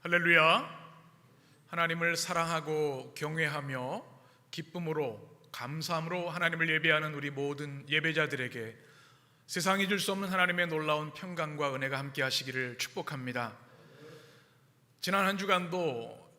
할렐루야. 하나님을 사랑하고 경외하며 기쁨으로 감사함으로 하나님을 예배하는 우리 모든 예배자들에게 세상이 줄 수 없는 하나님의 놀라운 평강과 은혜가 함께 하시기를 축복합니다. 지난 한 주간도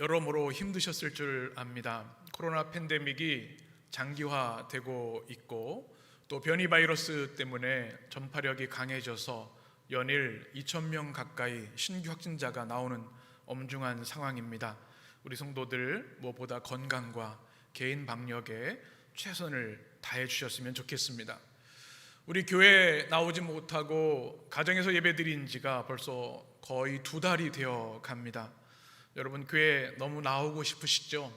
여러모로 힘드셨을 줄 압니다. 코로나 팬데믹이 장기화되고 있고 또 변이 바이러스 때문에 전파력이 강해져서 연일 2,000명 가까이 신규 확진자가 나오는 엄중한 상황입니다. 우리 성도들 무엇보다 건강과 개인 방역에 최선을 다해 주셨으면 좋겠습니다. 우리 교회에 나오지 못하고 가정에서 예배드린 지가 벌써 거의 2달이 되어 갑니다. 여러분 교회에 너무 나오고 싶으시죠?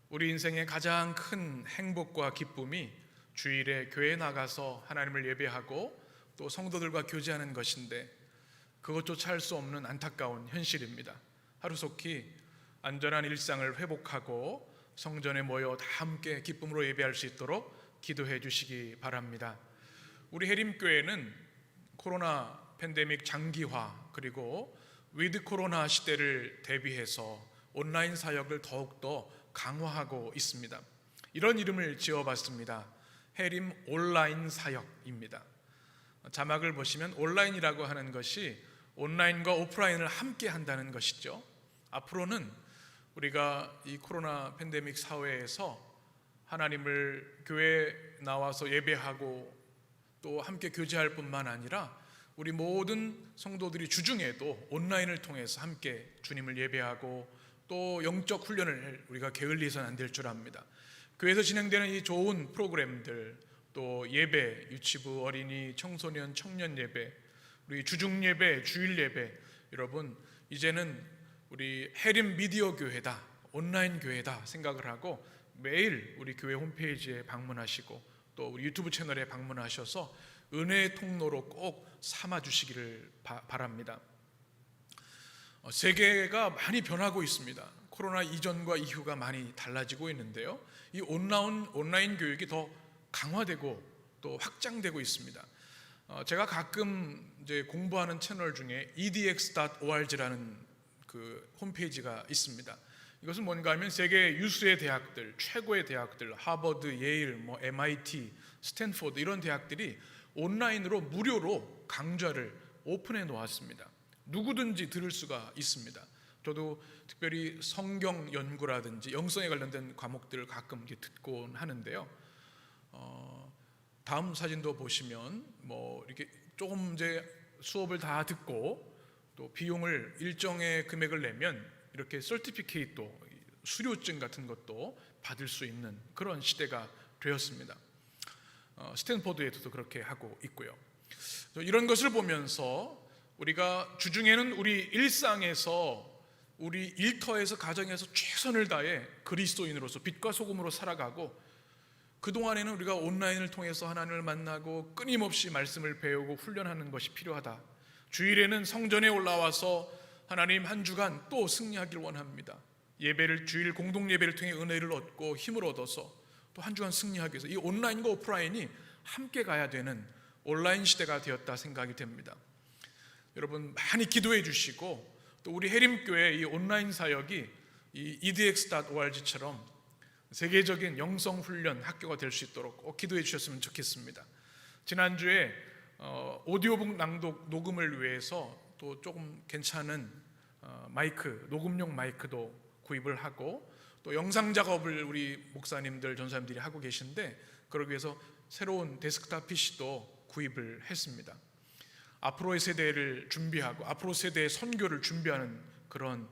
우리 인생의 가장 큰 행복과 기쁨이 주일에 교회에 나가서 하나님을 예배하고 또 성도들과 교제하는 것인데 그것조차 할 수 없는 안타까운 현실입니다. 하루속히 안전한 일상을 회복하고 성전에 모여 다 함께 기쁨으로 예배할 수 있도록 기도해 주시기 바랍니다. 우리 해림교회는 코로나 팬데믹 장기화 그리고 위드 코로나 시대를 대비해서 온라인 사역을 더욱더 강화하고 있습니다. 이런 이름을 지어봤습니다. 해림 온라인 사역입니다. 자막을 보시면 온라인이라고 하는 것이 온라인과 오프라인을 함께 한다는 것이죠. 앞으로는 우리가 이 코로나 팬데믹 사회에서 하나님을 교회에 나와서 예배하고 또 함께 교제할 뿐만 아니라 우리 모든 성도들이 주중에도 온라인을 통해서 함께 주님을 예배하고 또 영적 훈련을 우리가 게을리해서는 안 될 줄 압니다. 교회에서 진행되는 이 좋은 프로그램들 또 예배, 유치부, 어린이, 청소년, 청년 예배, 우리 주중 예배, 주일 예배, 여러분 이제는 우리 해림 미디어 교회다, 온라인 교회다 생각을 하고 매일 우리 교회 홈페이지에 방문하시고 또 우리 유튜브 채널에 방문하셔서 은혜의 통로로 꼭 삼아 주시기를 바랍니다. 세계가 많이 변하고 있습니다. 코로나 이전과 이후가 많이 달라지고 있는데요. 이 온라인 교육이 더 강화되고 또 확장되고 있습니다. 제가 가끔 이제 공부하는 채널 중에 edx.org라는 그 홈페이지가 있습니다. 이것은 뭔가 하면 세계 유수의 대학들, 최고의 대학들, 하버드, 예일, MIT, 스탠포드 이런 대학들이 온라인으로 무료로 강좌를 오픈해 놓았습니다. 누구든지 들을 수가 있습니다. 저도 특별히 성경 연구라든지 영성에 관련된 과목들을 가끔 듣곤 하는데요. 다음 사진도 보시면 이렇게 조금 이제 수업을 다 듣고 또 비용을 일정의 금액을 내면 이렇게 서티피케이트도 수료증 같은 것도 받을 수 있는 그런 시대가 되었습니다. 스탠포드에서도 그렇게 하고 있고요. 이런 것을 보면서 우리가 주중에는 우리 일상에서 우리 일터에서 가정에서 최선을 다해 그리스도인으로서 빛과 소금으로 살아가고 그동안에는 우리가 온라인을 통해서 하나님을 만나고 끊임없이 말씀을 배우고 훈련하는 것이 필요하다. 주일에는 성전에 올라와서 하나님 한 주간 또 승리하길 원합니다. 주일 공동 예배를 통해 은혜를 얻고 힘을 얻어서 또 한 주간 승리하기 위해서 이 온라인과 오프라인이 함께 가야 되는 온라인 시대가 되었다 생각이 됩니다. 여러분 많이 기도해 주시고 또 우리 해림교회 이 온라인 사역이 이 edx.org처럼 세계적인 영성훈련 학교가 될 수 있도록 꼭 기도해 주셨으면 좋겠습니다. 지난주에 오디오북 낭독 녹음을 위해서 또 조금 괜찮은 녹음용 마이크도 구입을 하고 또 영상 작업을 우리 목사님들, 전사님들이 하고 계신데 그러기 위해서 새로운 데스크탑 PC도 구입을 했습니다. 앞으로의 세대를 준비하고 앞으로 세대의 선교를 준비하는 그런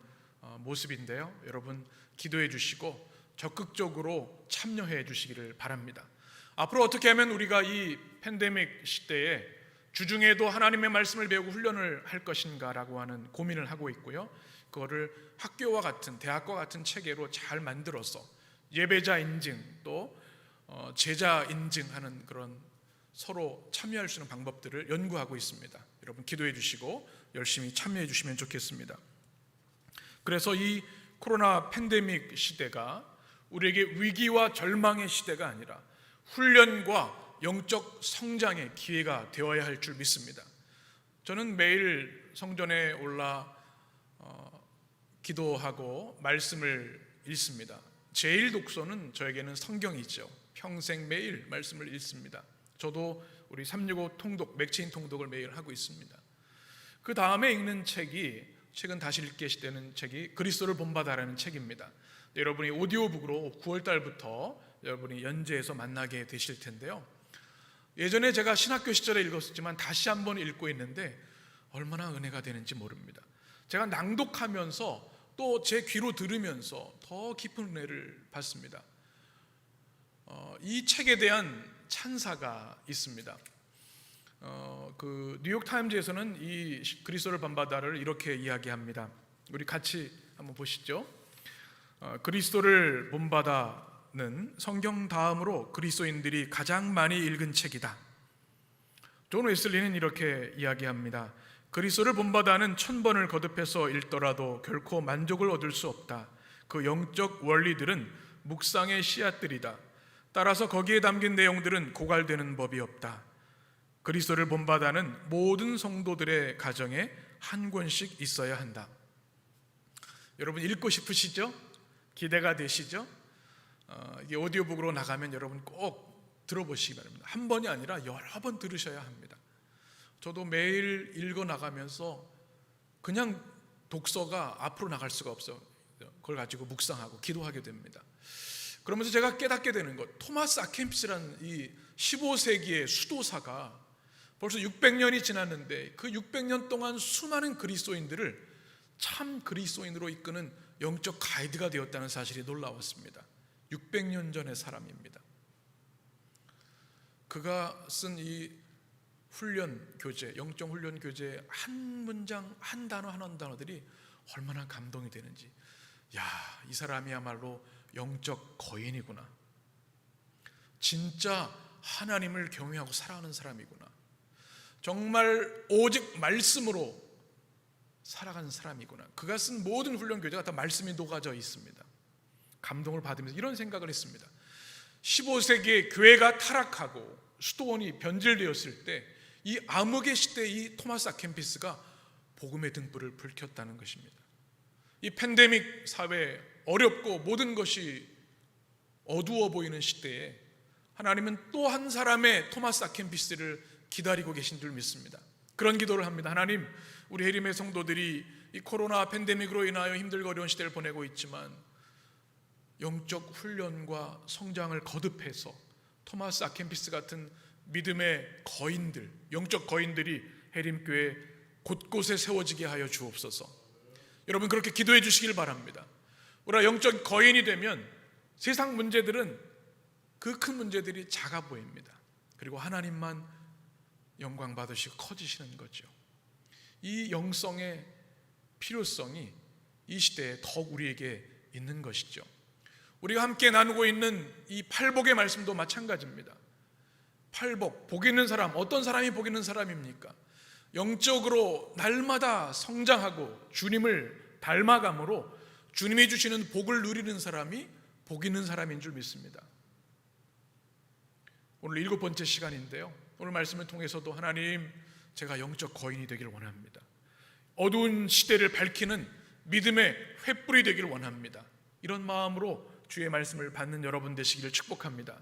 모습인데요. 여러분 기도해 주시고 적극적으로 참여해 주시기를 바랍니다. 앞으로 어떻게 하면 우리가 이 팬데믹 시대에 주중에도 하나님의 말씀을 배우고 훈련을 할 것인가라고 하는 고민을 하고 있고요. 그거를 학교와 같은 대학과 같은 체계로 잘 만들어서 예배자 인증 또 제자 인증하는 그런 서로 참여할 수 있는 방법들을 연구하고 있습니다. 여러분 기도해 주시고 열심히 참여해 주시면 좋겠습니다. 그래서 이 코로나 팬데믹 시대가 우리에게 위기와 절망의 시대가 아니라 훈련과 영적 성장의 기회가 되어야 할 줄 믿습니다. 저는 매일 성전에 올라 기도하고 말씀을 읽습니다. 제일 독서는 저에게는 성경이죠. 평생 매일 말씀을 읽습니다. 저도 우리 365 통독, 맥체인 통독을 매일 하고 있습니다. 그 다음에 읽는 책이, 최근 다시 읽게 되는 책이 그리스도를 본받아라는 책입니다. 여러분이 오디오북으로 9월 달부터 여러분이 연재해서 만나게 되실 텐데요. 예전에 제가 신학교 시절에 읽었지만 다시 한번 읽고 있는데 얼마나 은혜가 되는지 모릅니다. 제가 낭독하면서 또 제 귀로 들으면서 더 깊은 은혜를 받습니다. 이 책에 대한 찬사가 있습니다. 그 뉴욕 타임즈에서는 이 그리스도를 본받아를 이렇게 이야기합니다. 우리 같이 한번 보시죠. 그리스도를 본받아는 성경 다음으로 그리스도인들이 가장 많이 읽은 책이다. 존 웨슬리는 이렇게 이야기합니다. 그리스도를 본받아는 1000번을 거듭해서 읽더라도 결코 만족을 얻을 수 없다. 그 영적 원리들은 묵상의 씨앗들이다. 따라서 거기에 담긴 내용들은 고갈되는 법이 없다. 그리스도를 본받아는 모든 성도들의 가정에 한 권씩 있어야 한다. 여러분 읽고 싶으시죠? 기대가 되시죠? 이게 오디오북으로 나가면 여러분 꼭 들어보시기 바랍니다. 한 번이 아니라 여러 번 들으셔야 합니다. 저도 매일 읽어 나가면서 그냥 독서가 앞으로 나갈 수가 없어요. 그걸 가지고 묵상하고 기도하게 됩니다. 그러면서 제가 깨닫게 되는 것, 토마스 아켐피스라는 이 15세기의 수도사가 벌써 600년이 지났는데 그 600년 동안 수많은 그리스도인들을 참 그리스도인으로 이끄는 영적 가이드가 되었다는 사실이 놀라웠습니다. 600년 전의 사람입니다. 그가 쓴 이 훈련 교재, 영적 훈련 교재 한 문장 한 단어 한 단어들이 얼마나 감동이 되는지, 야, 이 사람이야말로 영적 거인이구나. 진짜 하나님을 경외하고 사랑하는 사람이구나. 정말 오직 말씀으로 살아가는 사람이구나. 그가 쓴 모든 훈련 교재가 다 말씀이 녹아져 있습니다. 감동을 받으면서 이런 생각을 했습니다. 15세기에 교회가 타락하고 수도원이 변질되었을 때 이 암흑의 시대에 이 토마스 아켐피스가 복음의 등불을 불켰다는 것입니다. 이 팬데믹 사회, 어렵고 모든 것이 어두워 보이는 시대에 하나님은 또 한 사람의 토마스 아켐피스를 기다리고 계신 줄 믿습니다. 그런 기도를 합니다. 하나님, 우리 해림의 성도들이 이 코로나 팬데믹으로 인하여 힘들고 어려운 시대를 보내고 있지만 영적 훈련과 성장을 거듭해서 토마스 아켐피스 같은 믿음의 거인들, 영적 거인들이 해림교회 곳곳에 세워지게 하여 주옵소서. 여러분 그렇게 기도해 주시길 바랍니다. 우리가 영적 거인이 되면 세상 문제들은, 그 큰 문제들이 작아 보입니다. 그리고 하나님만 영광 받으시고 커지시는 거죠. 이 영성의 필요성이 이 시대에 더욱 우리에게 있는 것이죠. 우리가 함께 나누고 있는 이 팔복의 말씀도 마찬가지입니다. 팔복, 복 있는 사람, 어떤 사람이 복 있는 사람입니까? 영적으로 날마다 성장하고 주님을 닮아감으로 주님이 주시는 복을 누리는 사람이 복 있는 사람인 줄 믿습니다. 오늘 7번째 시간인데요, 오늘 말씀을 통해서도 하나님, 제가 영적 거인이 되기를 원합니다. 어두운 시대를 밝히는 믿음의 횃불이 되기를 원합니다. 이런 마음으로 주의 말씀을 받는 여러분 되시기를 축복합니다.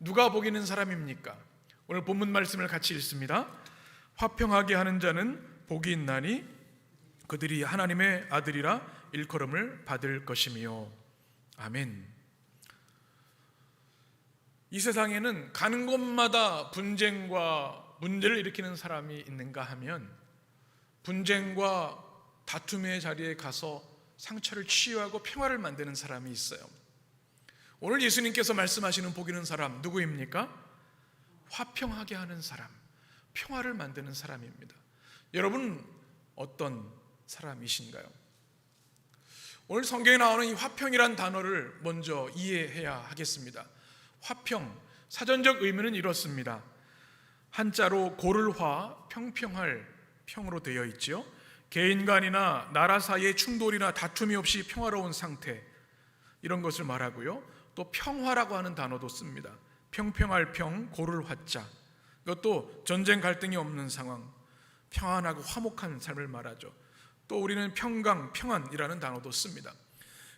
누가 복 있는 사람입니까? 오늘 본문 말씀을 같이 읽습니다. 화평하게 하는 자는 복이 있나니 그들이 하나님의 아들이라 일컬음을 받을 것이며. 아멘. 이 세상에는 가는 곳마다 분쟁과 문제를 일으키는 사람이 있는가 하면 분쟁과 다툼의 자리에 가서 상처를 치유하고 평화를 만드는 사람이 있어요. 오늘 예수님께서 말씀하시는 복 있는 사람 누구입니까? 화평하게 하는 사람, 평화를 만드는 사람입니다. 여러분 어떤 사람이신가요? 오늘 성경에 나오는 이 화평이란 단어를 먼저 이해해야 하겠습니다. 화평, 사전적 의미는 이렇습니다. 한자로 고를화, 평평할 평으로 되어 있지요. 개인 간이나 나라 사이의 충돌이나 다툼이 없이 평화로운 상태, 이런 것을 말하고요. 또 평화라고 하는 단어도 씁니다. 평평할 평, 고를 화자, 이것도 전쟁 갈등이 없는 상황, 평안하고 화목한 삶을 말하죠. 또 우리는 평강, 평안이라는 단어도 씁니다.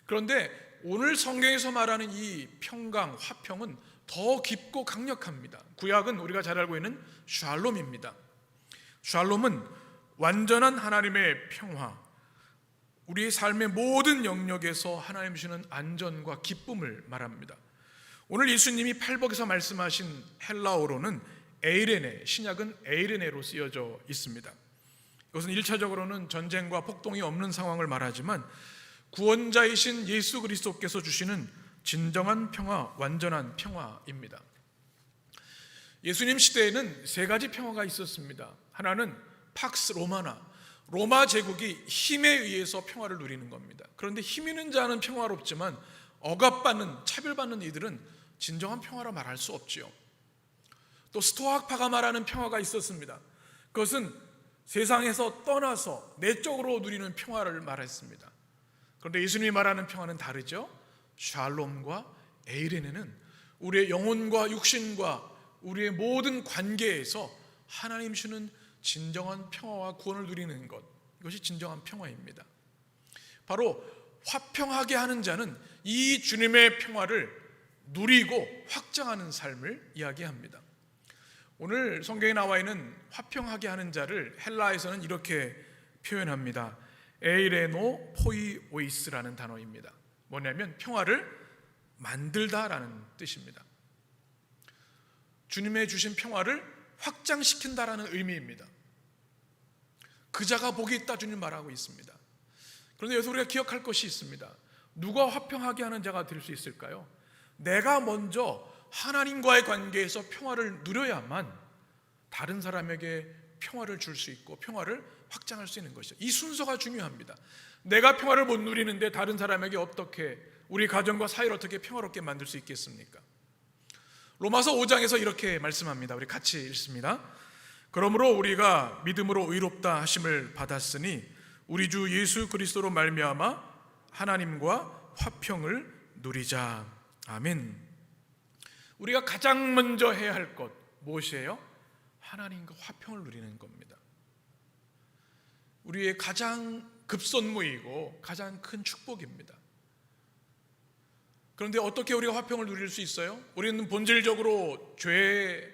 그런데 오늘 성경에서 말하는 이 평강, 화평은 더 깊고 강력합니다. 구약은 우리가 잘 알고 있는 샬롬입니다. 샬롬은 완전한 하나님의 평화, 우리의 삶의 모든 영역에서 하나님 주시는 안전과 기쁨을 말합니다. 오늘 예수님이 팔복에서 말씀하신 헬라어로는 에이레네, 신약은 에이레네로 쓰여져 있습니다. 이것은 1차적으로는 전쟁과 폭동이 없는 상황을 말하지만 구원자이신 예수 그리스도께서 주시는 진정한 평화, 완전한 평화입니다. 예수님 시대에는 세 가지 평화가 있었습니다. 하나는 팍스 로마나, 로마 제국이 힘에 의해서 평화를 누리는 겁니다. 그런데 힘 있는 자는 평화롭지만 억압받는, 차별받는 이들은 진정한 평화라 말할 수 없지요. 또 스토아파가 말하는 평화가 있었습니다. 그것은 세상에서 떠나서 내적으로 누리는 평화를 말했습니다. 그런데 예수님이 말하는 평화는 다르죠. 샬롬과 에이레네는 우리의 영혼과 육신과 우리의 모든 관계에서 하나님 주는 진정한 평화와 구원을 누리는 것, 이것이 진정한 평화입니다. 바로 화평하게 하는 자는 이 주님의 평화를 누리고 확장하는 삶을 이야기합니다. 오늘 성경에 나와 있는 화평하게 하는 자를 헬라에서는 이렇게 표현합니다. 에이레노 포이오이스라는 단어입니다. 뭐냐면 평화를 만들다라는 뜻입니다. 주님의 주신 평화를 확장시킨다라는 의미입니다. 그 자가 복이 있다 주님 말하고 있습니다. 그런데 여기서 우리가 기억할 것이 있습니다. 누가 화평하게 하는 자가 될 수 있을까요? 내가 먼저 하나님과의 관계에서 평화를 누려야만 다른 사람에게 평화를 줄 수 있고 평화를 확장할 수 있는 것이죠. 이 순서가 중요합니다. 내가 평화를 못 누리는데 다른 사람에게 어떻게, 우리 가정과 사회를 어떻게 평화롭게 만들 수 있겠습니까? 로마서 5장에서 이렇게 말씀합니다. 우리 같이 읽습니다. 그러므로 우리가 믿음으로 의롭다 하심을 받았으니 우리 주 예수 그리스도로 말미암아 하나님과 화평을 누리자. 아멘. 우리가 가장 먼저 해야 할 것 무엇이에요? 하나님과 화평을 누리는 겁니다. 우리의 가장 급선무이고 가장 큰 축복입니다. 그런데 어떻게 우리가 화평을 누릴 수 있어요? 우리는 본질적으로 죄의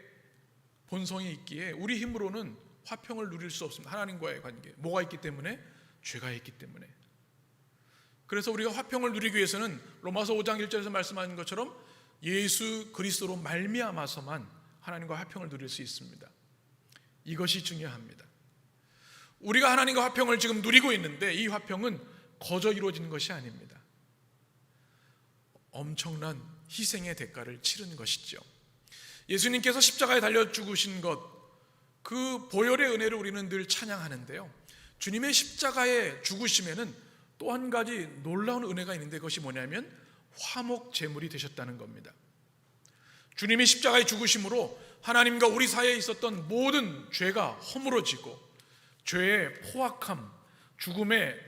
본성이 있기에 우리 힘으로는 화평을 누릴 수 없습니다. 하나님과의 관계, 뭐가 있기 때문에? 죄가 있기 때문에. 그래서 우리가 화평을 누리기 위해서는 로마서 5장 1절에서 말씀하신 것처럼 예수 그리스도로 말미암아서만 하나님과 화평을 누릴 수 있습니다. 이것이 중요합니다. 우리가 하나님과 화평을 지금 누리고 있는데 이 화평은 거저 이루어지는 것이 아닙니다. 엄청난 희생의 대가를 치른 것이죠. 예수님께서 십자가에 달려 죽으신 것, 그 보혈의 은혜를 우리는 늘 찬양하는데요, 주님의 십자가의 죽으심에는 또 한 가지 놀라운 은혜가 있는데 그것이 뭐냐면 화목 제물이 되셨다는 겁니다. 주님이 십자가에 죽으심으로 하나님과 우리 사이에 있었던 모든 죄가 허물어지고 죄의 포악함, 죽음의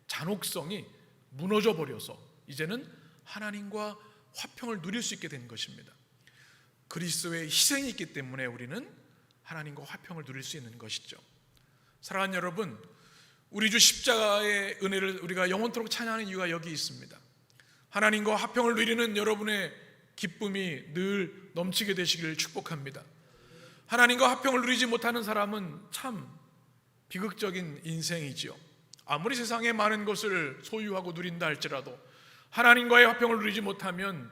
잔혹성이 무너져 버려서 이제는 하나님과 화평을 누릴 수 있게 된 것입니다. 그리스도의 희생이 있기 때문에 우리는 하나님과 화평을 누릴 수 있는 것이죠. 사랑하는 여러분, 우리 주 십자가의 은혜를 우리가 영원토록 찬양하는 이유가 여기 있습니다. 하나님과 화평을 누리는 여러분의 기쁨이 늘 넘치게 되시기를 축복합니다. 하나님과 화평을 누리지 못하는 사람은 참 비극적인 인생이지요. 아무리 세상에 많은 것을 소유하고 누린다 할지라도 하나님과의 화평을 누리지 못하면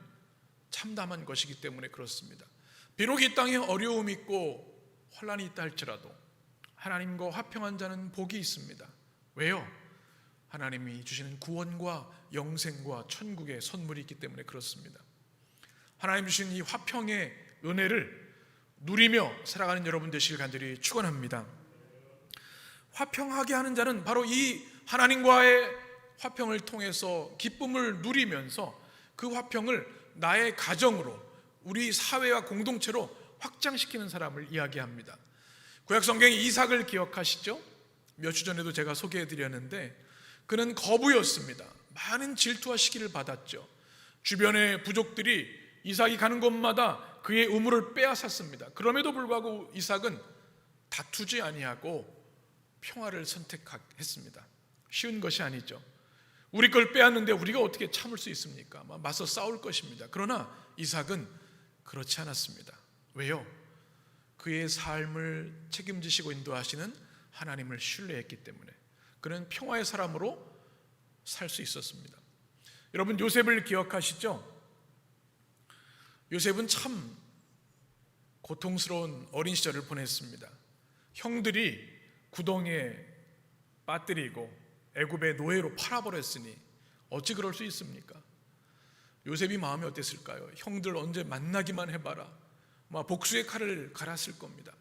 참담한 것이기 때문에 그렇습니다. 비록 이 땅에 어려움이 있고 환난이 있다 할지라도 하나님과 화평한 자는 복이 있습니다. 왜요? 하나님이 주시는 구원과 영생과 천국의 선물이 있기 때문에 그렇습니다. 하나님 주신 이 화평의 은혜를 누리며 살아가는 여러분 되시길 간절히 축원합니다. 화평하게 하는 자는 바로 이 하나님과의 화평을 통해서 기쁨을 누리면서 그 화평을 나의 가정으로, 우리 사회와 공동체로 확장시키는 사람을 이야기합니다. 구약 성경의 이삭을 기억하시죠? 몇 주 전에도 제가 소개해드렸는데 그는 거부였습니다. 많은 질투와 시기를 받았죠. 주변의 부족들이 이삭이 가는 곳마다 그의 우물을 빼앗았습니다. 그럼에도 불구하고 이삭은 다투지 아니하고 평화를 선택했습니다. 쉬운 것이 아니죠. 우리 걸 빼앗는데 우리가 어떻게 참을 수 있습니까? 맞서 싸울 것입니다. 그러나 이삭은 그렇지 않았습니다. 왜요? 그의 삶을 책임지시고 인도하시는 하나님을 신뢰했기 때문에 그는 평화의 사람으로 살 수 있었습니다. 여러분, 요셉을 기억하시죠? 요셉은 참 고통스러운 어린 시절을 보냈습니다. 형들이 구덩이에 빠뜨리고 애굽의 노예로 팔아버렸으니 어찌 그럴 수 있습니까? 요셉이 마음이 어땠을까요? 형들 언제 만나기만 해봐라, 복수의 칼을 갈았을 겁니다.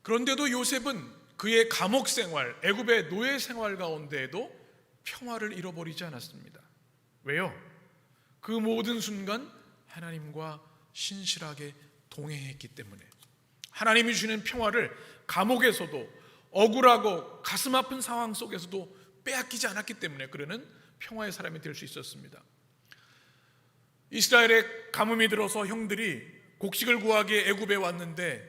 그런데도 요셉은 그의 감옥 생활, 애굽의 노예 생활 가운데에도 평화를 잃어버리지 않았습니다. 왜요? 그 모든 순간 하나님과 신실하게 동행했기 때문에, 하나님이 주시는 평화를 감옥에서도 억울하고 가슴 아픈 상황 속에서도 빼앗기지 않았기 때문에 그는 평화의 사람이 될 수 있었습니다. 이스라엘의 가뭄이 들어서 형들이 곡식을 구하기에 애굽에 왔는데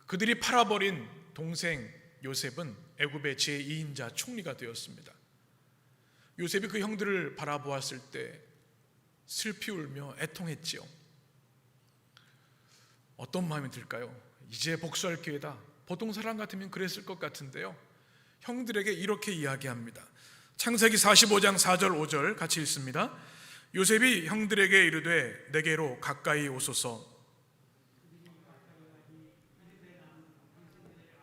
그들이 팔아버린 동생 요셉은 애굽의 제2인자 총리가 되었습니다. 요셉이 그 형들을 바라보았을 때 슬피 울며 애통했지요. 어떤 마음이 들까요? 이제 복수할 기회다. 보통 사람 같으면 그랬을 것 같은데요, 형들에게 이렇게 이야기합니다. 창세기 45장 4절 5절 같이 읽습니다. 요셉이 형들에게 이르되 내게로 가까이 오소서.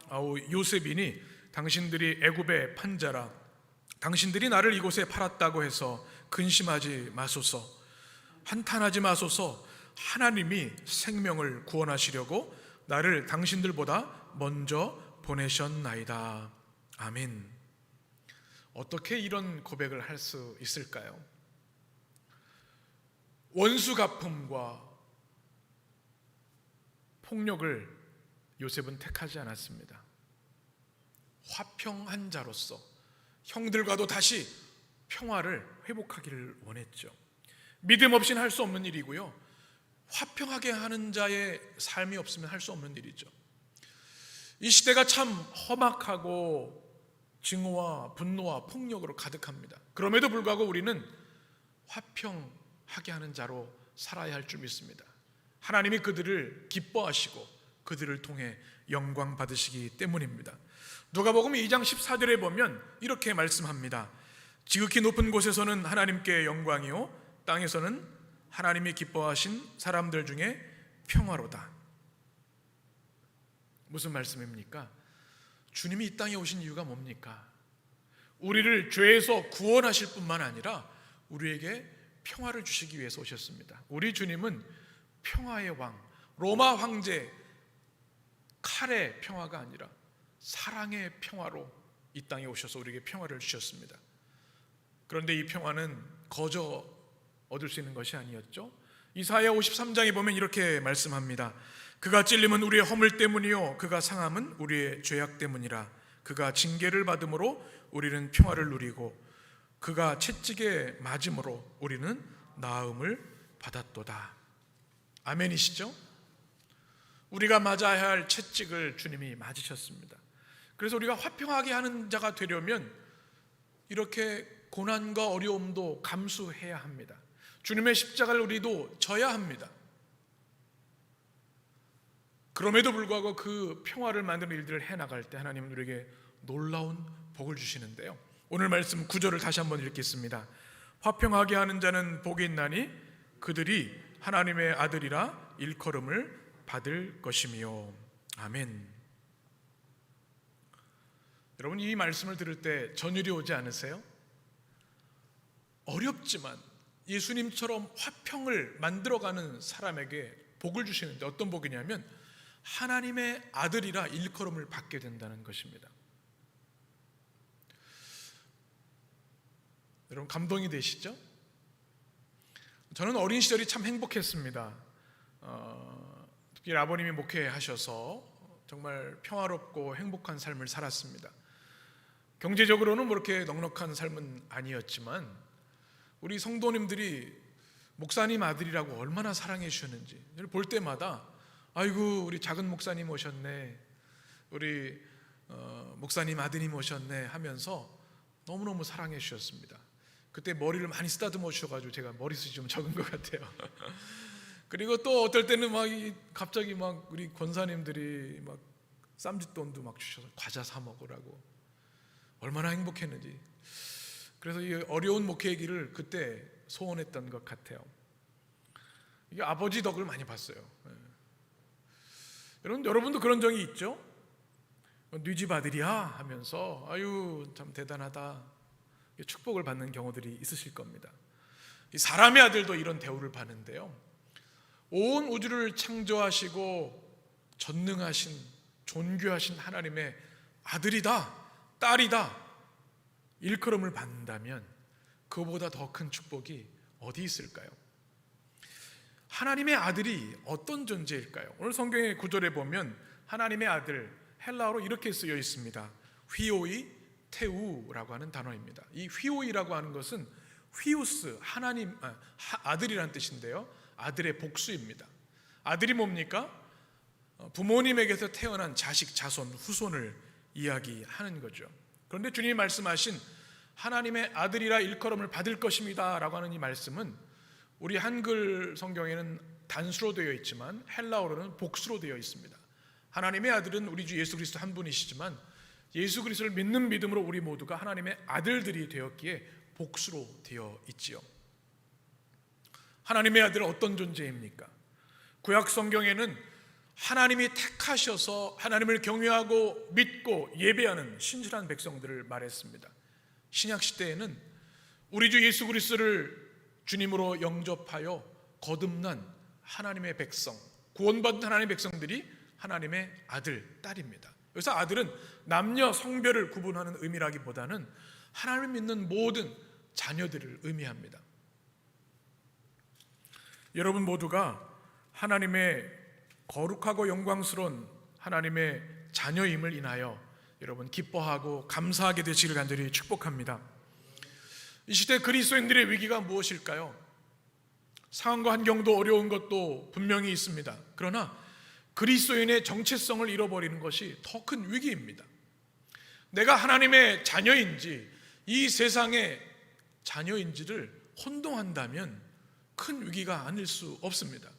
아우 요셉이니 당신들이 애굽의 판자라. 당신들이 나를 이곳에 팔았다고 해서 근심하지 마소서. 한탄하지 마소서. 하나님이 생명을 구원하시려고 나를 당신들보다 먼저 보내셨나이다. 아멘. 어떻게 이런 고백을 할 수 있을까요? 원수 갚음과 폭력을 요셉은 택하지 않았습니다. 화평한 자로서 형들과도 다시 평화를 회복하기를 원했죠. 믿음 없이는 할 수 없는 일이고요, 화평하게 하는 자의 삶이 없으면 할 수 없는 일이죠. 이 시대가 참 험악하고 증오와 분노와 폭력으로 가득합니다. 그럼에도 불구하고 우리는 화평하게 하는 자로 살아야 할 줄 믿습니다. 하나님이 그들을 기뻐하시고 그들을 통해 영광 받으시기 때문입니다. 누가복음 2장 14절에 보면 이렇게 말씀합니다. 지극히 높은 곳에서는 하나님께 영광이요 땅에서는 하나님이 기뻐하신 사람들 중에 평화로다. 무슨 말씀입니까? 주님이 이 땅에 오신 이유가 뭡니까? 우리를 죄에서 구원하실 뿐만 아니라 우리에게 평화를 주시기 위해서 오셨습니다. 우리 주님은 평화의 왕, 로마 황제 칼의 평화가 아니라 사랑의 평화로 이 땅에 오셔서 우리에게 평화를 주셨습니다. 그런데 이 평화는 거저 얻을 수 있는 것이 아니었죠. 이사야 53장에 보면 이렇게 말씀합니다. 그가 찔림은 우리의 허물 때문이요 그가 상함은 우리의 죄악 때문이라. 그가 징계를 받음으로 우리는 평화를 누리고 그가 채찍에 맞음으로 우리는 나음을 받았도다. 아멘이시죠? 우리가 맞아야 할 채찍을 주님이 맞으셨습니다. 그래서 우리가 화평하게 하는 자가 되려면 이렇게 고난과 어려움도 감수해야 합니다. 주님의 십자가를 우리도 져야 합니다. 그럼에도 불구하고 그 평화를 만드는 일들을 해나갈 때 하나님은 우리에게 놀라운 복을 주시는데요, 오늘 말씀 9절을 다시 한번 읽겠습니다. 화평하게 하는 자는 복이 있나니 그들이 하나님의 아들이라 일컬음을 받을 것이며. 아멘. 여러분, 이 말씀을 들을 때 전율이 오지 않으세요? 어렵지만 예수님처럼 화평을 만들어가는 사람에게 복을 주시는데 어떤 복이냐면 하나님의 아들이라 일컬음을 받게 된다는 것입니다. 여러분, 감동이 되시죠? 저는 어린 시절이 참 행복했습니다. 특히 아버님이 목회하셔서 정말 평화롭고 행복한 삶을 살았습니다. 경제적으로는 그렇게 넉넉한 삶은 아니었지만 우리 성도님들이 목사님 아들이라고 얼마나 사랑해 주셨는지 볼 때마다 아이고 우리 작은 목사님 오셨네, 우리 목사님 아드님 오셨네 하면서 너무너무 사랑해 주셨습니다. 그때 머리를 많이 쓰다듬어 주셔가지고 제가 머리숱이 좀 적은 것 같아요. 그리고 또 어떨 때는 갑자기 우리 권사님들이 쌈짓돈도 주셔서 과자 사 먹으라고 얼마나 행복했는지. 그래서 이 어려운 목회의 길을 그때 소원했던 것 같아요. 이게 아버지 덕을 많이 봤어요. 여러분도 그런 적이 있죠? 네 집 아들이야 하면서 아유 참 대단하다 축복을 받는 경우들이 있으실 겁니다. 이 사람의 아들도 이런 대우를 받는데요, 온 우주를 창조하시고 전능하신 존귀하신 하나님의 아들이다 딸이다 일컬음을 받는다면 그보다 더 큰 축복이 어디 있을까요? 하나님의 아들이 어떤 존재일까요? 오늘 성경의 구절에 보면 하나님의 아들 헬라어로 이렇게 쓰여 있습니다. 휘오이 테우라고 하는 단어입니다. 이 휘오이라고 하는 것은 휘우스 하나님 아들이라는 뜻인데요, 아들의 복수입니다. 아들이 뭡니까? 부모님에게서 태어난 자식, 자손, 후손을 이야기하는 거죠. 그런데 주님이 말씀하신 하나님의 아들이라 일컬음을 받을 것입니다 라고 하는 이 말씀은 우리 한글 성경에는 단수로 되어 있지만 헬라어로는 복수로 되어 있습니다. 하나님의 아들은 우리 주 예수 그리스도 한 분이시지만 예수 그리스도를 믿는 믿음으로 우리 모두가 하나님의 아들들이 되었기에 복수로 되어 있지요. 하나님의 아들은 어떤 존재입니까? 구약 성경에는 하나님이 택하셔서 하나님을 경외하고 믿고 예배하는 신실한 백성들을 말했습니다. 신약 시대에는 우리 주 예수 그리스도를 주님으로 영접하여 거듭난 하나님의 백성, 구원받은 하나님의 백성들이 하나님의 아들, 딸입니다. 여기서 아들은 남녀 성별을 구분하는 의미라기보다는 하나님을 믿는 모든 자녀들을 의미합니다. 여러분 모두가 하나님의 거룩하고 영광스러운 하나님의 자녀임을 인하여 여러분 기뻐하고 감사하게 되시기를 간절히 축복합니다. 이 시대 그리스도인들의 위기가 무엇일까요? 상황과 환경도 어려운 것도 분명히 있습니다. 그러나 그리스도인의 정체성을 잃어버리는 것이 더 큰 위기입니다. 내가 하나님의 자녀인지 이 세상의 자녀인지를 혼동한다면 큰 위기가 아닐 수 없습니다.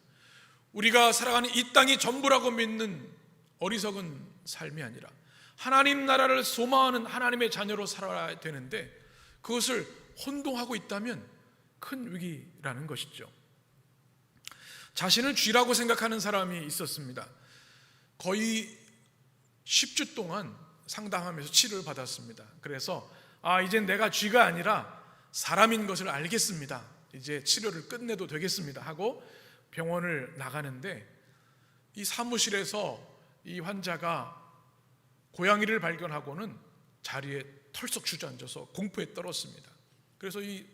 우리가 살아가는 이 땅이 전부라고 믿는 어리석은 삶이 아니라 하나님 나라를 소망하는 하나님의 자녀로 살아야 되는데 그것을 혼동하고 있다면 큰 위기라는 것이죠. 자신을 쥐라고 생각하는 사람이 있었습니다. 거의 10주 동안 상담하면서 치료를 받았습니다. 그래서 이젠 내가 쥐가 아니라 사람인 것을 알겠습니다. 이제 치료를 끝내도 되겠습니다 하고 병원을 나가는데 이 사무실에서 이 환자가 고양이를 발견하고는 자리에 털썩 주저앉아서 공포에 떨었습니다. 그래서 이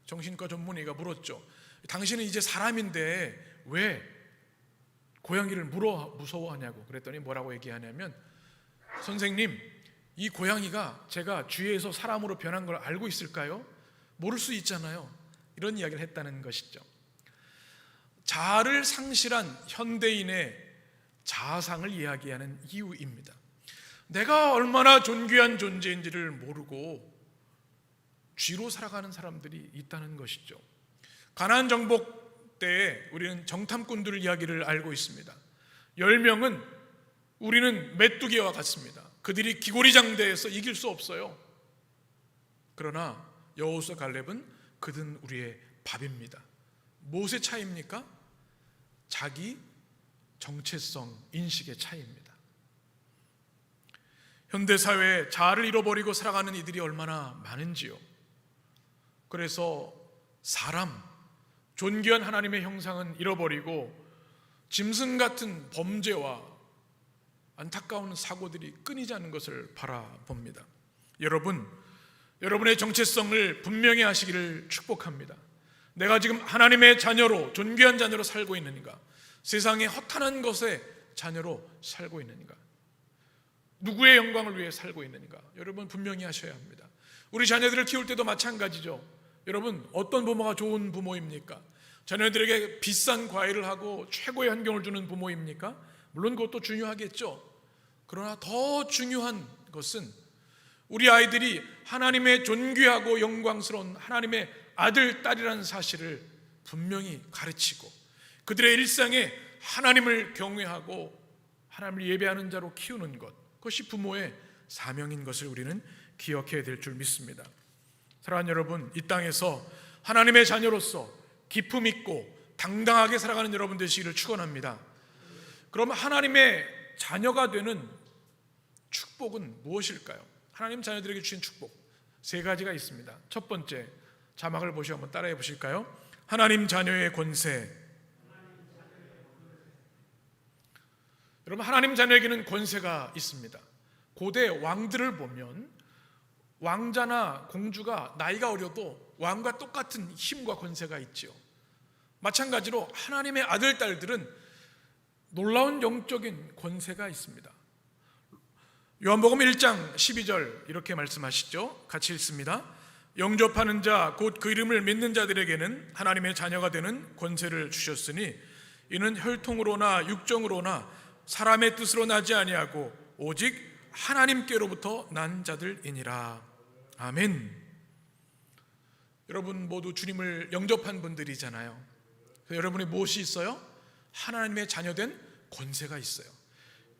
정신과 전문의가 물었죠. 당신은 이제 사람인데 왜 고양이를 무서워하냐고. 그랬더니 뭐라고 얘기하냐면, 선생님, 이 고양이가 제가 쥐에서 사람으로 변한 걸 알고 있을까요? 모를 수 있잖아요. 이런 이야기를 했다는 것이죠. 자아를 상실한 현대인의 자아상을 이야기하는 이유입니다. 내가 얼마나 존귀한 존재인지를 모르고 쥐로 살아가는 사람들이 있다는 것이죠. 가나안 정복 때에 우리는 정탐꾼들 이야기를 알고 있습니다. 10명은 우리는 메뚜기와 같습니다. 그들이 기고리장대에서 이길 수 없어요. 그러나 여호수아 갈렙은 그들은 우리의 밥입니다. 무엇의 차이입니까? 자기 정체성 인식의 차이입니다. 현대사회에 자아를 잃어버리고 살아가는 이들이 얼마나 많은지요. 그래서 사람, 존귀한 하나님의 형상은 잃어버리고 짐승 같은 범죄와 안타까운 사고들이 끊이지 않는 것을 바라봅니다. 여러분의 정체성을 분명히 하시기를 축복합니다. 내가 지금 하나님의 자녀로, 존귀한 자녀로 살고 있는가? 세상의 허탄한 것의 자녀로 살고 있는가? 누구의 영광을 위해 살고 있는가? 여러분 분명히 하셔야 합니다. 우리 자녀들을 키울 때도 마찬가지죠. 여러분, 어떤 부모가 좋은 부모입니까? 자녀들에게 비싼 과외를 하고 최고의 환경을 주는 부모입니까? 물론 그것도 중요하겠죠. 그러나 더 중요한 것은 우리 아이들이 하나님의 존귀하고 영광스러운 하나님의 아들, 딸이라는 사실을 분명히 가르치고 그들의 일상에 하나님을 경외하고 하나님을 예배하는 자로 키우는 것, 그것이 부모의 사명인 것을 우리는 기억해야 될 줄 믿습니다. 사랑하는 여러분, 이 땅에서 하나님의 자녀로서 기품 있고 당당하게 살아가는 여러분 되시기를 축원합니다. 그럼 하나님의 자녀가 되는 축복은 무엇일까요? 하나님 자녀들에게 주신 축복 세 가지가 있습니다. 첫 번째, 자막을 보시고 한번 따라해 보실까요? 하나님 자녀의 권세. 여러분, 하나님 자녀에게는 권세가 있습니다. 고대 왕들을 보면 왕자나 공주가 나이가 어려도 왕과 똑같은 힘과 권세가 있죠. 마찬가지로 하나님의 아들, 딸들은 놀라운 영적인 권세가 있습니다. 요한복음 1장 12절 이렇게 말씀하시죠. 같이 읽습니다. 영접하는 자 곧 그 이름을 믿는 자들에게는 하나님의 자녀가 되는 권세를 주셨으니 이는 혈통으로나 육정으로나 사람의 뜻으로 나지 아니하고 오직 하나님께로부터 난 자들이니라. 아멘. 여러분 모두 주님을 영접한 분들이잖아요. 여러분이 무엇이 있어요? 하나님의 자녀된 권세가 있어요.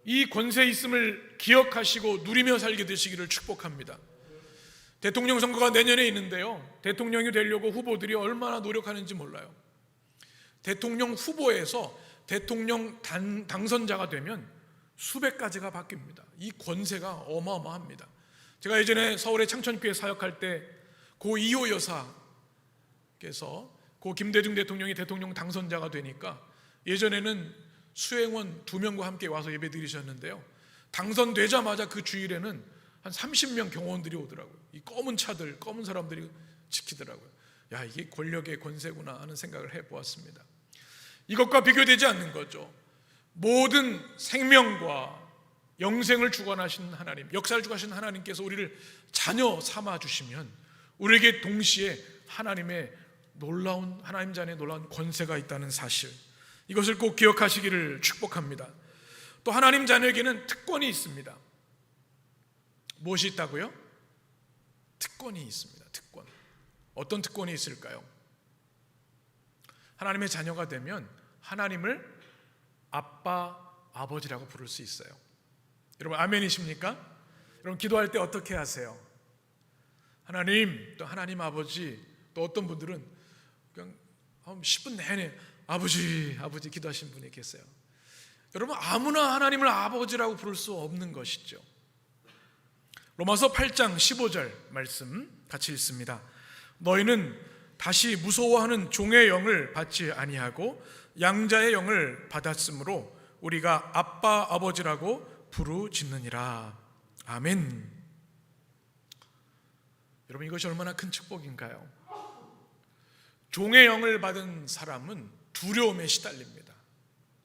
이 권세 있음을 기억하시고 누리며 살게 되시기를 축복합니다. 대통령 선거가 내년에 있는데요, 대통령이 되려고 후보들이 얼마나 노력하는지 몰라요. 대통령 후보에서 대통령 당선자가 되면 수백 가지가 바뀝니다. 이 권세가 어마어마합니다. 제가 예전에 서울의 창천교회 사역할 때 고 이호 여사께서 고 김대중 대통령이 대통령 당선자가 되니까 예전에는 수행원 2명과 함께 와서 예배 드리셨는데요, 당선되자마자 그 주일에는 한 30명 경호원들이 오더라고요. 이 검은 차들, 검은 사람들이 지키더라고요. 야, 이게 권력의 권세구나 하는 생각을 해보았습니다. 이것과 비교되지 않는 거죠. 모든 생명과 영생을 주관하신 하나님, 역사를 주관하신 하나님께서 우리를 자녀 삼아 주시면 우리에게 동시에 하나님의 놀라운, 하나님 자녀의 놀라운 권세가 있다는 사실, 이것을 꼭 기억하시기를 축복합니다. 또 하나님 자녀에게는 특권이 있습니다. 무엇이 있다고요? 특권이 있습니다. 특권. 어떤 특권이 있을까요? 하나님의 자녀가 되면 하나님을 아빠, 아버지라고 부를 수 있어요. 여러분 아멘이십니까? 여러분 기도할 때 어떻게 하세요? 하나님, 또 하나님 아버지, 또 어떤 분들은 그냥 10분 내내 아버지, 아버지 기도하신 분이 계세요. 여러분 아무나 하나님을 아버지라고 부를 수 없는 것이죠. 로마서 8장 15절 말씀 같이 읽습니다. 너희는 다시 무서워하는 종의 영을 받지 아니하고 양자의 영을 받았으므로 우리가 아빠 아버지라고 부르짖느니라. 아멘. 여러분 이것이 얼마나 큰 축복인가요? 종의 영을 받은 사람은 두려움에 시달립니다.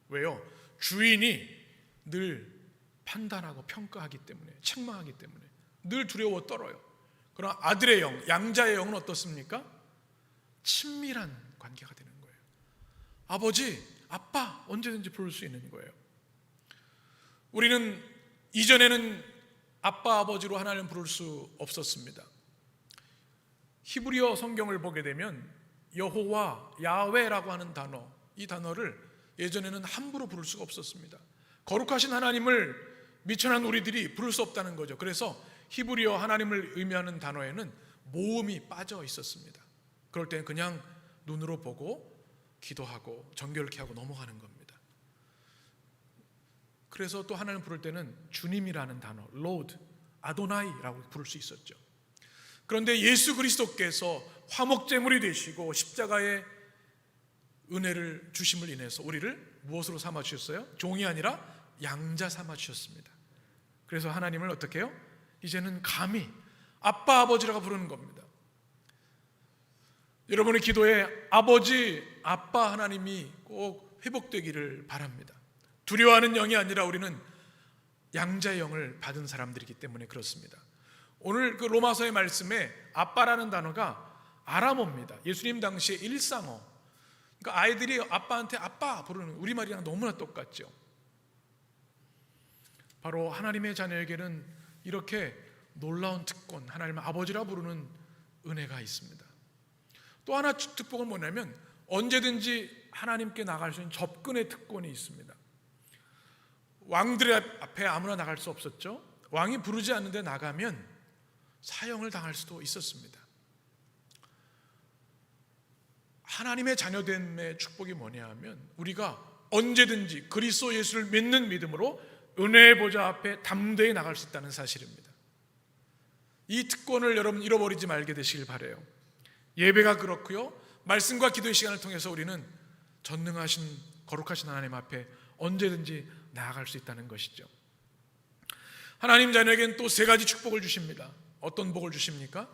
왜요? 주인이 늘 판단하고 평가하기 때문에, 책망하기 때문에 늘 두려워 떨어요. 그러나 아들의 영, 양자의 영은 어떻습니까? 친밀한 관계가 되는 거예요. 아버지, 아빠 언제든지 부를 수 있는 거예요. 우리는 이전에는 아빠, 아버지로 하나님 부를 수 없었습니다. 히브리어 성경을 보게 되면 여호와, 야훼라고 하는 단어, 이 단어를 예전에는 함부로 부를 수가 없었습니다. 거룩하신 하나님을 미천한 우리들이 부를 수 없다는 거죠. 그래서 히브리어 하나님을 의미하는 단어에는 모음이 빠져 있었습니다. 그럴 때는 그냥 눈으로 보고 기도하고 정결케 하고 넘어가는 겁니다. 그래서 또 하나님 부를 때는 주님이라는 단어, Lord, 아도나이라고 부를 수 있었죠. 그런데 예수 그리스도께서 화목제물이 되시고 십자가의 은혜를 주심을 인해서 우리를 무엇으로 삼아 주셨어요? 종이 아니라 양자 삼아 주셨습니다. 그래서 하나님을 어떻게 해요? 이제는 감히 아빠, 아버지라고 부르는 겁니다. 여러분의 기도에 아버지, 아빠 하나님이 꼭 회복되기를 바랍니다. 두려워하는 영이 아니라 우리는 양자의 영을 받은 사람들이기 때문에 그렇습니다. 오늘 그 로마서의 말씀에 아빠라는 단어가 아람어입니다. 예수님 당시의 일상어. 그러니까 아이들이 아빠한테 아빠 부르는 우리말이랑 너무나 똑같죠. 바로 하나님의 자녀에게는 이렇게 놀라운 특권, 하나님 아버지라 부르는 은혜가 있습니다. 또 하나 특권은 뭐냐면 언제든지 하나님께 나갈 수 있는 접근의 특권이 있습니다. 왕들의 앞에 아무나 나갈 수 없었죠. 왕이 부르지 않는데 나가면 사형을 당할 수도 있었습니다. 하나님의 자녀됨의 축복이 뭐냐 하면 우리가 언제든지 그리스도 예수를 믿는 믿음으로 은혜의 보좌 앞에 담대히 나갈 수 있다는 사실입니다. 이 특권을 여러분 잃어버리지 말게 되시길 바라요. 예배가 그렇고요, 말씀과 기도의 시간을 통해서 우리는 전능하신 거룩하신 하나님 앞에 언제든지 나아갈 수 있다는 것이죠. 하나님 자녀에게는 또 세 가지 축복을 주십니다. 어떤 복을 주십니까?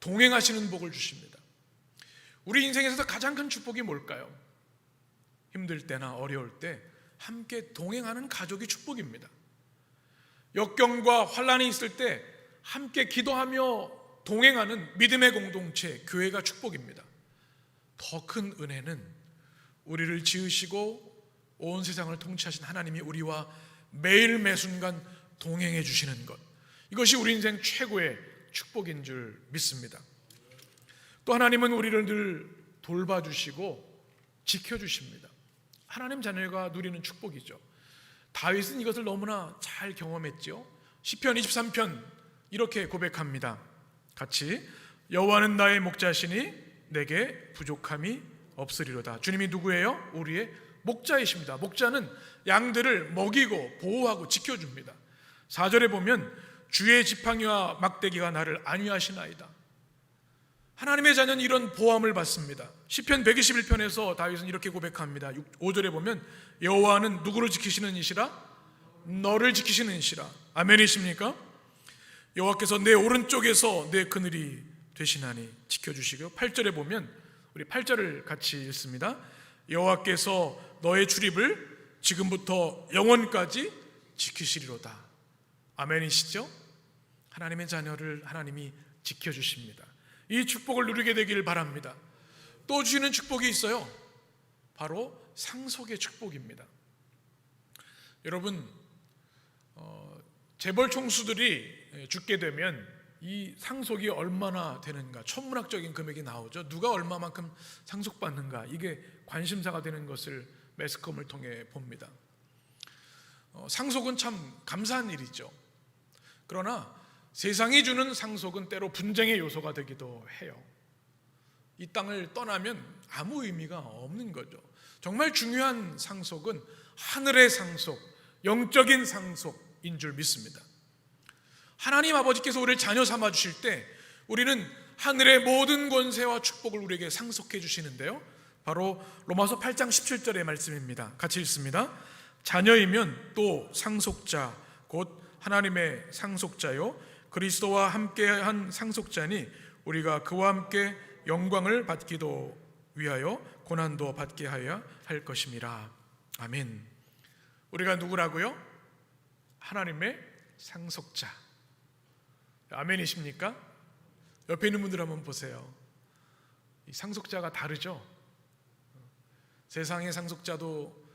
동행하시는 복을 주십니다. 우리 인생에서 가장 큰 축복이 뭘까요? 힘들 때나 어려울 때 함께 동행하는 가족이 축복입니다. 역경과 환난이 있을 때 함께 기도하며 동행하는 믿음의 공동체, 교회가 축복입니다. 더 큰 은혜는 우리를 지으시고 온 세상을 통치하신 하나님이 우리와 매일 매순간 동행해 주시는 것, 이것이 우리 인생 최고의 축복인 줄 믿습니다. 또 하나님은 우리를 늘 돌봐주시고 지켜주십니다. 하나님 자녀가 누리는 축복이죠. 다윗은 이것을 너무나 잘 경험했죠. 시편 23편 이렇게 고백합니다. 같이, 여호와는 나의 목자시니 내게 부족함이 없으리로다. 주님이 누구예요? 우리의 목자이십니다. 목자는 양들을 먹이고 보호하고 지켜줍니다. 4절에 보면 주의 지팡이와 막대기가 나를 안위하시나이다. 하나님의 자녀는 이런 보함을 받습니다. 시편 121편에서 다윗은 이렇게 고백합니다. 5절에 보면 여호와는 누구를 지키시는 이시라? 너를 지키시는 이시라. 아멘이십니까? 여호와께서 내 오른쪽에서 내 그늘이 되시나니 지켜주시고요. 8절에 보면 우리 8절을 같이 읽습니다. 여호와께서 너의 출입을 지금부터 영원까지 지키시리로다. 아멘이시죠? 하나님의 자녀를 하나님이 지켜주십니다. 이 축복을 누리게 되길 바랍니다. 또 주시는 축복이 있어요. 바로 상속의 축복입니다. 여러분, 재벌 총수들이 죽게 되면 이 상속이 얼마나 되는가, 천문학적인 금액이 나오죠. 누가 얼마만큼 상속받는가, 이게 관심사가 되는 것을 매스컴을 통해 봅니다. 상속은 참 감사한 일이죠. 그러나 세상이 주는 상속은 때로 분쟁의 요소가 되기도 해요. 이 땅을 떠나면 아무 의미가 없는 거죠. 정말 중요한 상속은 하늘의 상속, 영적인 상속인 줄 믿습니다. 하나님 아버지께서 우리를 자녀 삼아 주실 때 우리는 하늘의 모든 권세와 축복을 우리에게 상속해 주시는데요, 바로 로마서 8장 17절의 말씀입니다. 같이 읽습니다. 자녀이면 또 상속자, 곧 하나님의 상속자요 그리스도와 함께한 상속자니 우리가 그와 함께 영광을 받기도 위하여 고난도 받게 하여야 할 것임이라. 아멘. 우리가 누구라고요? 하나님의 상속자. 아멘이십니까? 옆에 있는 분들 한번 보세요. 이 상속자가 다르죠. 세상의 상속자도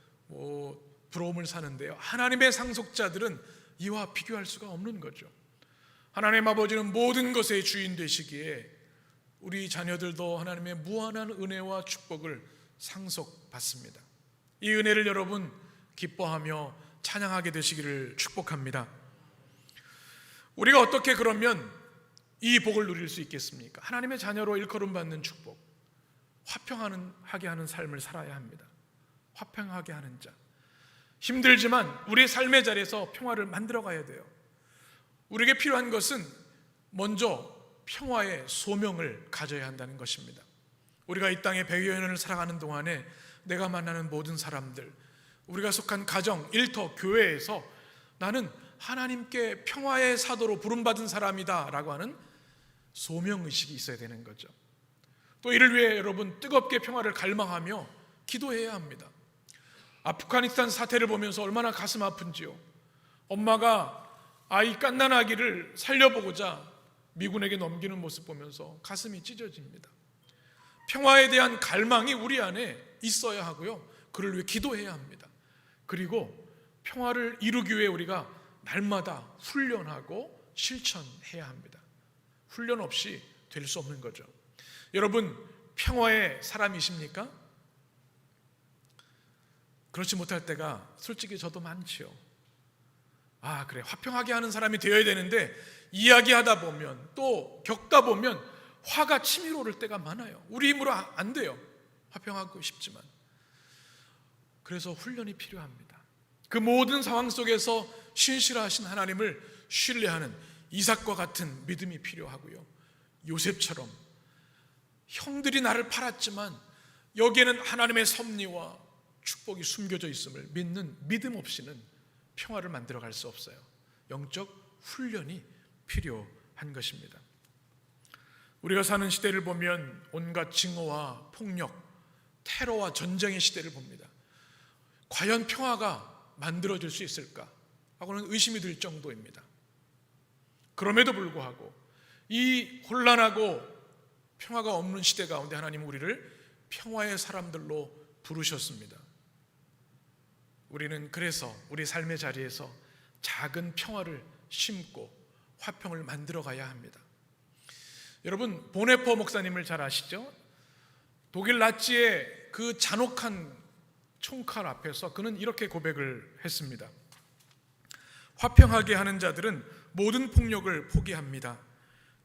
부러움을 사는데요, 하나님의 상속자들은 이와 비교할 수가 없는 거죠. 하나님 아버지는 모든 것의 주인 되시기에 우리 자녀들도 하나님의 무한한 은혜와 축복을 상속받습니다. 이 은혜를 여러분 기뻐하며 찬양하게 되시기를 축복합니다. 우리가 어떻게 그러면 이 복을 누릴 수 있겠습니까? 하나님의 자녀로 일컬음 받는 축복, 화평하게 하는 삶을 살아야 합니다. 화평하게 하는 자. 힘들지만 우리의 삶의 자리에서 평화를 만들어 가야 돼요. 우리에게 필요한 것은 먼저 평화의 소명을 가져야 한다는 것입니다. 우리가 이 땅에 100여 년을 살아가는 동안에 내가 만나는 모든 사람들, 우리가 속한 가정, 일터, 교회에서 나는 하나님께 평화의 사도로 부름받은 사람이다 라고 하는 소명의식이 있어야 되는 거죠. 또 이를 위해 여러분 뜨겁게 평화를 갈망하며 기도해야 합니다. 아프가니스탄 사태를 보면서 얼마나 가슴 아픈지요. 엄마가 아이 갓난아기를 살려보고자 미군에게 넘기는 모습 보면서 가슴이 찢어집니다. 평화에 대한 갈망이 우리 안에 있어야 하고요, 그를 위해 기도해야 합니다. 그리고 평화를 이루기 위해 우리가 날마다 훈련하고 실천해야 합니다. 훈련 없이 될 수 없는 거죠. 여러분, 평화의 사람이십니까? 그렇지 못할 때가 솔직히 저도 많지요. 그래, 화평하게 하는 사람이 되어야 되는데 이야기하다 보면, 또 겪다 보면 화가 치밀어 오를 때가 많아요. 우리 힘으로 안 돼요. 화평하고 싶지만. 그래서 훈련이 필요합니다. 그 모든 상황 속에서 신실하신 하나님을 신뢰하는 이삭과 같은 믿음이 필요하고요. 요셉처럼 형들이 나를 팔았지만 여기에는 하나님의 섭리와 축복이 숨겨져 있음을 믿는 믿음 없이는 평화를 만들어갈 수 없어요. 영적 훈련이 필요한 것입니다. 우리가 사는 시대를 보면 온갖 증오와 폭력, 테러와 전쟁의 시대를 봅니다. 과연 평화가 만들어질 수 있을까 하고는 의심이 들 정도입니다. 그럼에도 불구하고 이 혼란하고 평화가 없는 시대 가운데 하나님은 우리를 평화의 사람들로 부르셨습니다. 우리는 그래서 우리 삶의 자리에서 작은 평화를 심고 화평을 만들어 가야 합니다. 여러분, 보네퍼 목사님을 잘 아시죠? 독일 나치의 그 잔혹한 총칼 앞에서 그는 이렇게 고백을 했습니다. 화평하게 하는 자들은 모든 폭력을 포기합니다.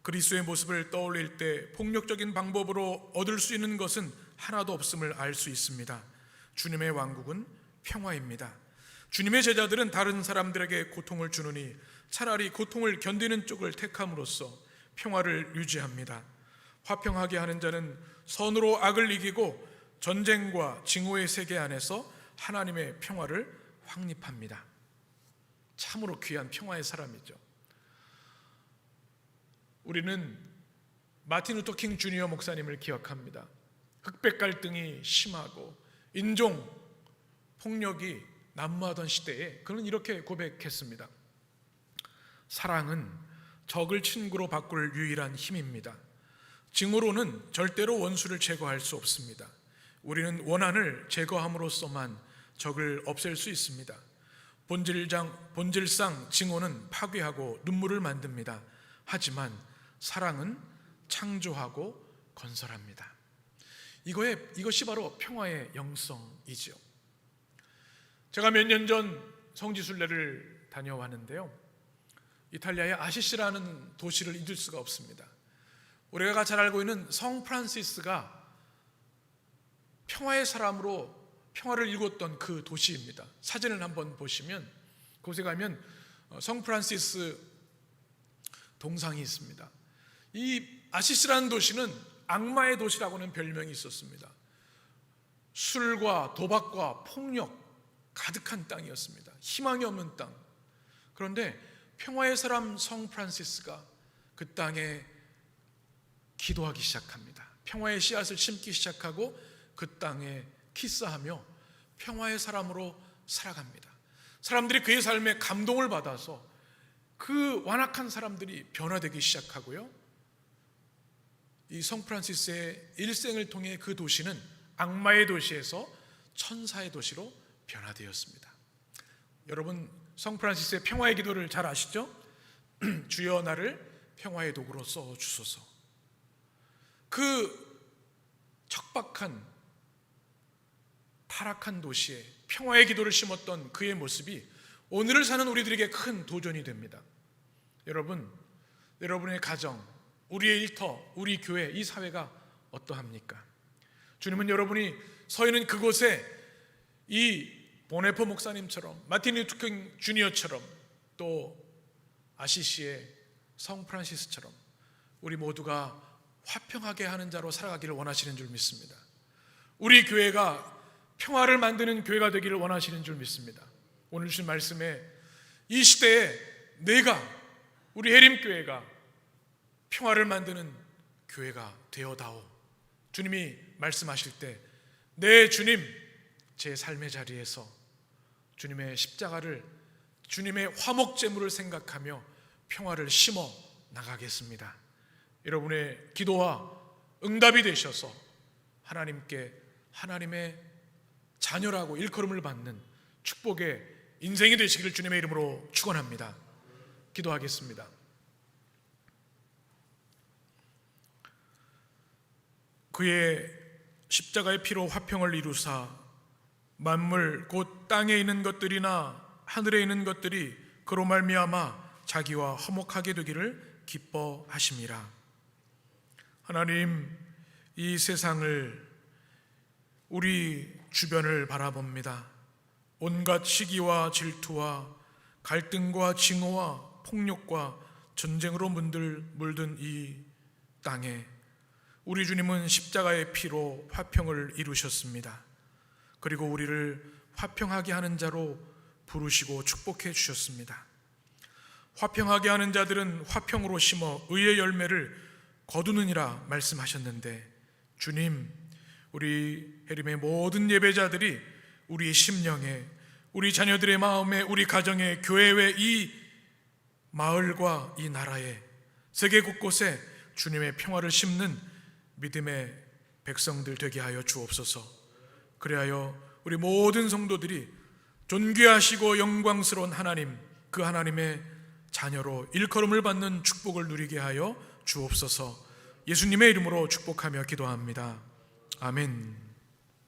그리스도의 모습을 떠올릴 때 폭력적인 방법으로 얻을 수 있는 것은 하나도 없음을 알 수 있습니다. 주님의 왕국은 평화입니다. 주님의 제자들은 다른 사람들에게 고통을 주느니 차라리 고통을 견디는 쪽을 택함으로써 평화를 유지합니다. 화평하게 하는 자는 선으로 악을 이기고 전쟁과 징후의 세계 안에서 하나님의 평화를 확립합니다. 참으로 귀한 평화의 사람이죠. 우리는 마틴 루터 킹 주니어 목사님을 기억합니다. 흑백 갈등이 심하고 인종 폭력이 난무하던 시대에 그는 이렇게 고백했습니다. 사랑은 적을 친구로 바꿀 유일한 힘입니다. 징후로는 절대로 원수를 제거할 수 없습니다. 우리는 원한을 제거함으로써만 적을 없앨 수 있습니다. 본질상 징후는 파괴하고 눈물을 만듭니다. 하지만 사랑은 창조하고 건설합니다. 이것이 바로 평화의 영성이죠. 제가 몇 년 전 성지순례를 다녀왔는데요, 이탈리아의 아시시라는 도시를 잊을 수가 없습니다. 우리가 잘 알고 있는 성 프란시스가 평화의 사람으로 평화를 일궜던 그 도시입니다. 사진을 한번 보시면 그곳에 가면 성 프란시스 동상이 있습니다. 이 아시시라는 도시는 악마의 도시라고는 별명이 있었습니다. 술과 도박과 폭력 가득한 땅이었습니다. 희망이 없는 땅. 그런데 평화의 사람 성 프란시스가 그 땅에 기도하기 시작합니다. 평화의 씨앗을 심기 시작하고 그 땅에 키스하며 평화의 사람으로 살아갑니다. 사람들이 그의 삶에 감동을 받아서 그 완악한 사람들이 변화되기 시작하고요, 이 성 프란시스의 일생을 통해 그 도시는 악마의 도시에서 천사의 도시로 변화되었습니다. 여러분, 성 프란시스의 평화의 기도를 잘 아시죠? 주여 나를 평화의 도구로 써주소서. 그 척박한 타락한 도시에 평화의 기도를 심었던 그의 모습이 오늘을 사는 우리들에게 큰 도전이 됩니다. 여러분의 가정, 우리의 일터, 우리 교회, 이 사회가 어떠합니까? 주님은 여러분이 서 있는 그곳에 이 보네퍼 목사님처럼, 마틴 루터 킹 주니어처럼, 또 아시시의 성 프란시스처럼 우리 모두가 화평하게 하는 자로 살아가기를 원하시는 줄 믿습니다. 우리 교회가 평화를 만드는 교회가 되기를 원하시는 줄 믿습니다. 오늘 주신 말씀에 이 시대에 우리 해림교회가 평화를 만드는 교회가 되어다오. 주님이 말씀하실 때, 네 주님, 제 삶의 자리에서 주님의 십자가를, 주님의 화목제물을 생각하며 평화를 심어 나가겠습니다. 여러분의 기도와 응답이 되셔서 하나님의 자녀라고 일컬음을 받는 축복의 인생이 되시기를 주님의 이름으로 축원합니다. 기도하겠습니다. 그의 십자가의 피로 화평을 이루사 만물 곧 땅에 있는 것들이나 하늘에 있는 것들이 그로 말미암아 자기와 화목하게 되기를 기뻐하심이라. 하나님, 이 세상을, 우리 주변을 바라봅니다. 온갖 시기와 질투와 갈등과 징후와 폭력과 전쟁으로 물든 이 땅에 우리 주님은 십자가의 피로 화평을 이루셨습니다. 그리고 우리를 화평하게 하는 자로 부르시고 축복해 주셨습니다. 화평하게 하는 자들은 화평으로 심어 의의 열매를 거두느니라 말씀하셨는데, 주님, 우리 해림의 모든 예배자들이 우리의 심령에, 우리 자녀들의 마음에, 우리 가정에, 교회의 이 마을과 이 나라에, 세계 곳곳에 주님의 평화를 심는 믿음의 백성들 되게 하여 주옵소서. 그리하여 우리 모든 성도들이 존귀하시고 영광스러운 하나님, 그 하나님의 자녀로 일컬음을 받는 축복을 누리게 하여 주옵소서. 예수님의 이름으로 축복하며 기도합니다. 아멘.